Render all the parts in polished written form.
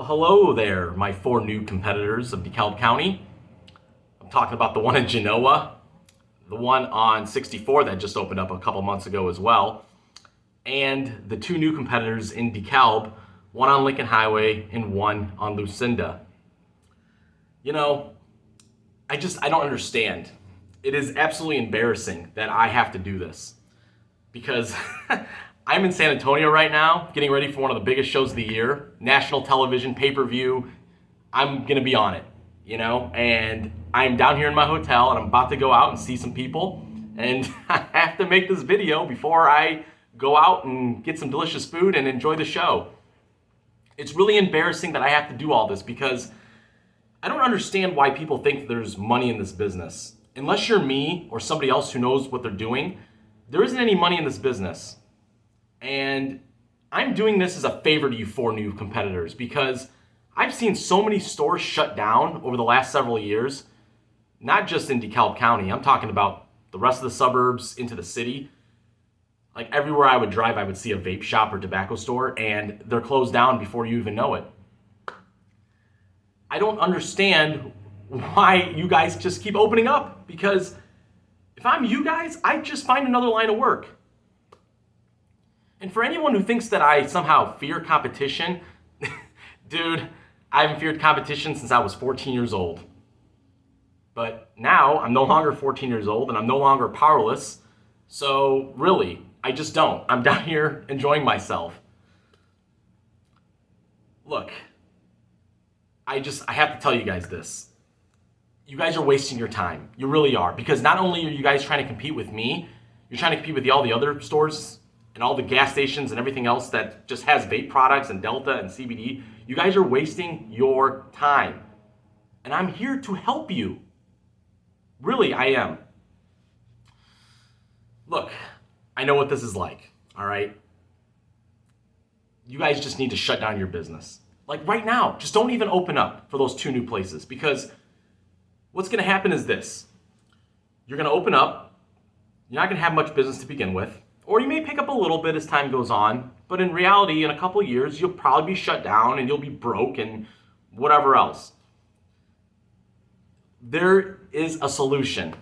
Well, hello there, my four new competitors of DeKalb County. I'm talking about the one in Genoa, the one on 64 that just opened up a couple months ago as well, and the two new competitors in DeKalb, one on Lincoln Highway and one on Lucinda. You know, I don't understand. It is absolutely embarrassing that I have to do this because I'm in San Antonio right now, getting ready for one of the biggest shows of the year, national television, pay-per-view. I'm gonna be on it, and I'm down here in my hotel and I'm about to go out and see some people, and I have to make this video before I go out and get some delicious food and enjoy the show. It's really embarrassing that I have to do all this because I don't understand why people think there's money in this business. Unless you're me or somebody else who knows what they're doing, there isn't any money in this business. And I'm doing this as a favor to you four new competitors because I've seen so many stores shut down over the last several years, not just in DeKalb County. I'm talking about the rest of the suburbs into the city. Like everywhere I would drive, I would see a vape shop or tobacco store, and they're closed down before you even know it. I don't understand why you guys just keep opening up, because if I'm you guys, I'd just find another line of work. And for anyone who thinks that I somehow fear competition, dude, I haven't feared competition since I was 14 years old. But now I'm no longer 14 years old and I'm no longer powerless. So really, I just don't. I'm down here enjoying myself. Look, I have to tell you guys this. You guys are wasting your time. You really are. Because not only are you guys trying to compete with me, you're trying to compete with all the other stores and all the gas stations and everything else that just has vape products and Delta and CBD. You guys are wasting your time. And I'm here to help you. Really, I am. Look, I know what this is like, all right? You guys just need to shut down your business. Like right now, just don't even open up for those two new places, because what's gonna happen is this. You're gonna open up, you're not gonna have much business to begin with, or you may pick up a little bit as time goes on, but in reality, in a couple of years, you'll probably be shut down and you'll be broke and whatever else. There is a solution.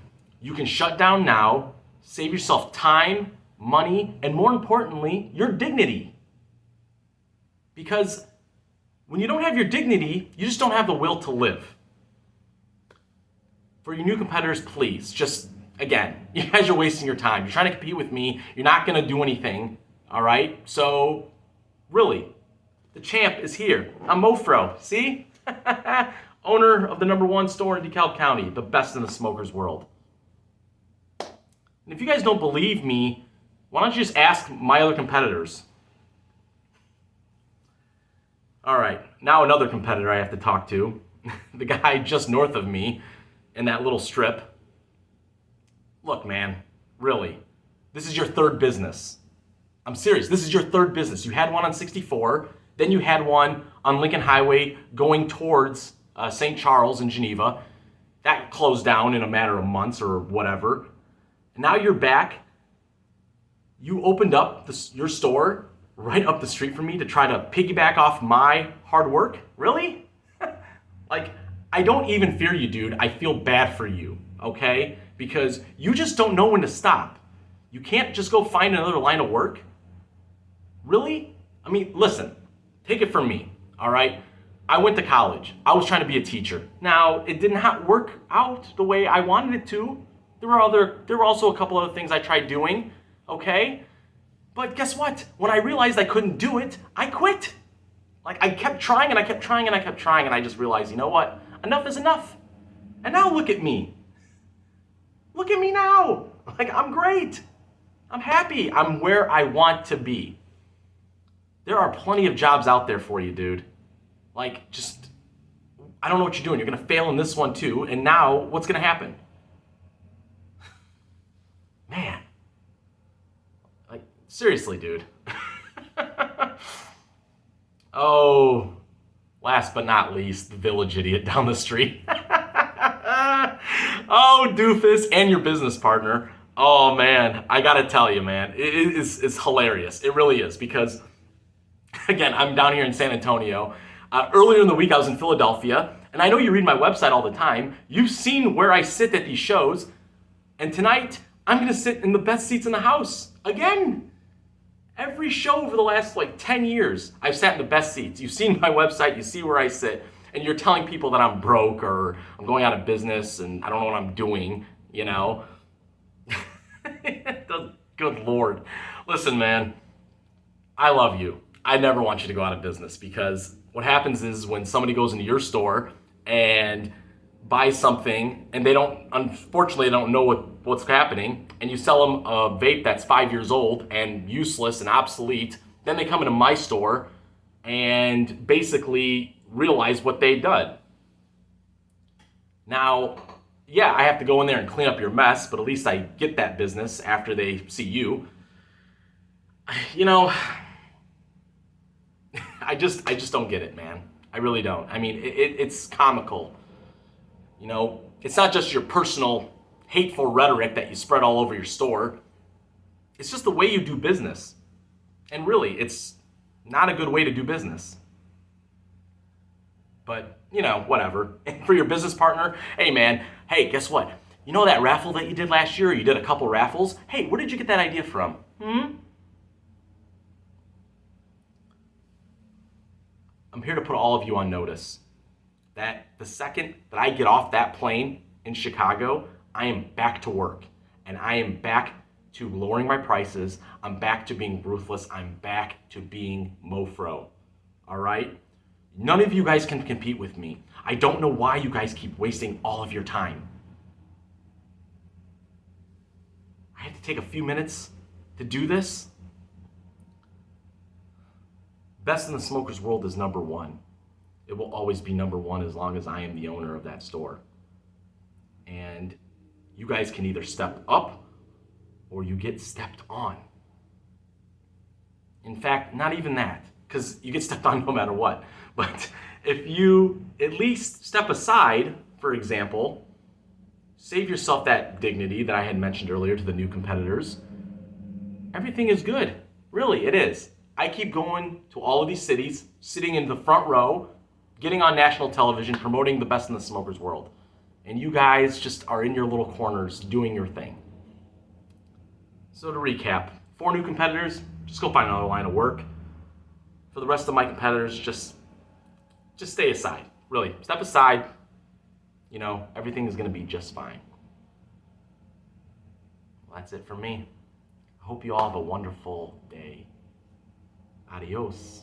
You can shut down now, save yourself time, money, and more importantly, your dignity. Because when you don't have your dignity, you just don't have the will to live. For you new competitors, please, just, again, you guys are wasting your time. You're trying to compete with me. You're not going to do anything, all right? So, really, the champ is here. I'm Mofro, see? Owner of the #1 store in DeKalb County, the best in the smoker's world. And if you guys don't believe me, why don't you just ask my other competitors? All right, now another competitor I have to talk to. The guy just north of me in that little strip. Look, man, really, this is your third business. I'm serious, this is your third business. You had one on 64, then you had one on Lincoln Highway going towards St. Charles in Geneva. That closed down in a matter of months or whatever. And now you're back. You opened up your store right up the street from me to try to piggyback off my hard work? Really? Like, I don't even fear you, dude. I feel bad for you, okay? Because you just don't know when to stop. You can't just go find another line of work. Really? I mean, listen, take it from me, all right? I went to college. I was trying to be a teacher. Now, it did not work out the way I wanted it to. There were also a couple other things I tried doing, okay? But guess what? When I realized I couldn't do it, I quit. Like, I kept trying and I kept trying and I kept trying, and I just realized, you know what? Enough is enough. And now look at me. Look at me now. Like, I'm great. I'm happy. I'm where I want to be. There are plenty of jobs out there for you, dude. Like, just, I don't know what you're doing. You're going to fail in this one too. And now what's going to happen? Man. Like, seriously, dude. Oh, last but not least, the village idiot down the street. Oh, doofus, and your business partner. Oh, man, I gotta tell you, man, it's hilarious. It really is, because, again, I'm down here in San Antonio. Earlier in the week, I was in Philadelphia, and I know you read my website all the time. You've seen where I sit at these shows, and tonight, I'm going to sit in the best seats in the house. Again, every show over the last 10 years, I've sat in the best seats. You've seen my website, you see where I sit, and you're telling people that I'm broke or I'm going out of business and I don't know what I'm doing, you know? Good Lord. Listen, man, I love you. I never want you to go out of business, because what happens is when somebody goes into your store and buys something and unfortunately, they don't know what's happening, and you sell them a vape that's 5 years old and useless and obsolete, then they come into my store and basically realize what they've done. Now, yeah, I have to go in there and clean up your mess, but at least I get that business after they see you. You know, I just don't get it, man. I really don't. I mean, it's comical. You know, it's not just your personal hateful rhetoric that you spread all over your store. It's just the way you do business. And really, it's not a good way to do business. But, whatever. And for your business partner, hey man, hey, guess what? You know that raffle that you did last year? You did a couple raffles? Hey, where did you get that idea from? I'm here to put all of you on notice that the second that I get off that plane in Chicago, I am back to work. And I am back to lowering my prices. I'm back to being ruthless. I'm back to being mofro. All right? None of you guys can compete with me. I don't know why you guys keep wasting all of your time. I have to take a few minutes to do this. Best in the Smoker's World is number one. It will always be number one as long as I am the owner of that store. And you guys can either step up or you get stepped on. In fact, not even that, because you get stepped on no matter what. But if you at least step aside, for example, save yourself that dignity that I had mentioned earlier to the new competitors, everything is good. Really, it is. I keep going to all of these cities, sitting in the front row, getting on national television, promoting the best in the Smoker's World. And you guys just are in your little corners doing your thing. So to recap, 4 new competitors, just go find another line of work. For the rest of my competitors, just stay aside. Really, step aside. Everything is going to be just fine. Well, that's it for me. I hope you all have a wonderful day. Adios.